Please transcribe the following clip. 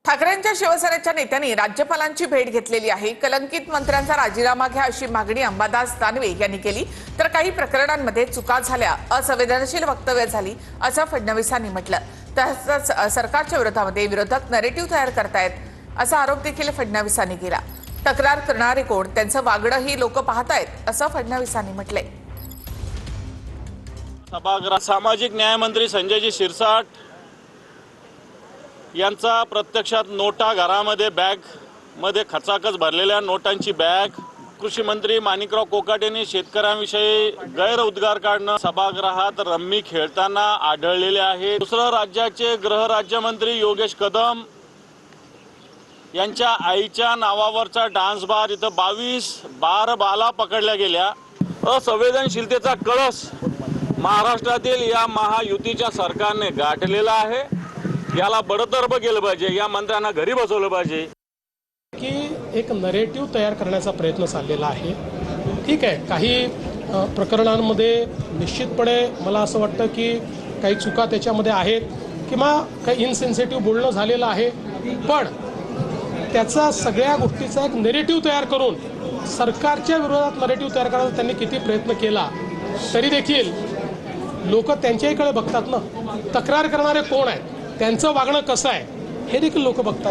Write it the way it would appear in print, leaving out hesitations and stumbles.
ठाकरेंच्या शिवसेनेच्या नेत्यांनी राज्यपालांची भेट घेतलेली आहे। कलंकित मंत्र्यांचा राजीनामा घ्या अशी मागणी अंबादास दानवे यांनी केली, तर काही प्रकरणांमध्ये चुका झाल्या, असंवेदनशील वक्तव्य झाली असं फडणवीसांनी म्हटलं। तसंच सरकारच्या विरोधामध्ये विरोधक नरेटिव्ह तयार करतायत असा आरोप देखील फडणवीसांनी केला। तक्रार करणारे कोण, त्यांचं वागणं ही लोक पाहतायत असं फडणवीसांनी म्हटलंय। सभागृहात सामाजिक न्याय मंत्री संजयजी शिरसाट यांचा प्रत्यक्षात नोटा घरामध्ये बॅगमध्ये खचाखच भरलेल्या नोटांची बॅग, कृषी मंत्री माणिकराव कोकाटे यांनी शेतकऱ्यांविषयी गैरउद्गार काढणं सभागृहात रम्मी खेळताना आढळलेले आहे। दुसरं, राज्याचे गृहराज्यमंत्री योगेश कदम यांच्या आईच्या नावावरचा डान्स बार इथं 22 बाला पकडल्या गेल्या। असंवेदनशीलतेचा कळस महाराष्ट्रातील या महायुतीच्या सरकारने गाठलेला आहे। याला बडतर्फ केलं पाहिजे, या मंत्र्यांना घरी बसवलं पाहिजे की एक नरेटिव्ह तयार करण्याचा प्रयत्न चाललेला आहे। ठीक आहे, काही प्रकरणांमध्ये निश्चितपणे मला असं वाटतं की काही चुका त्याच्यामध्ये आहेत किंवा काही इनसेन्सिटिव्ह बोलणं झालेलं आहे, पण त्याचा सगळ्या गोष्टीचा एक नरेटिव्ह तयार करून सरकारच्या विरोधात नरेटिव्ह तयार करायचा त्यांनी किती प्रयत्न केला तरी देखील लोक त्यांच्याकडे बघतात ना। तक्रार करणारे कोण आहेत, त्यांचं वागणं कसं आहे हे देखील लोक बघतात।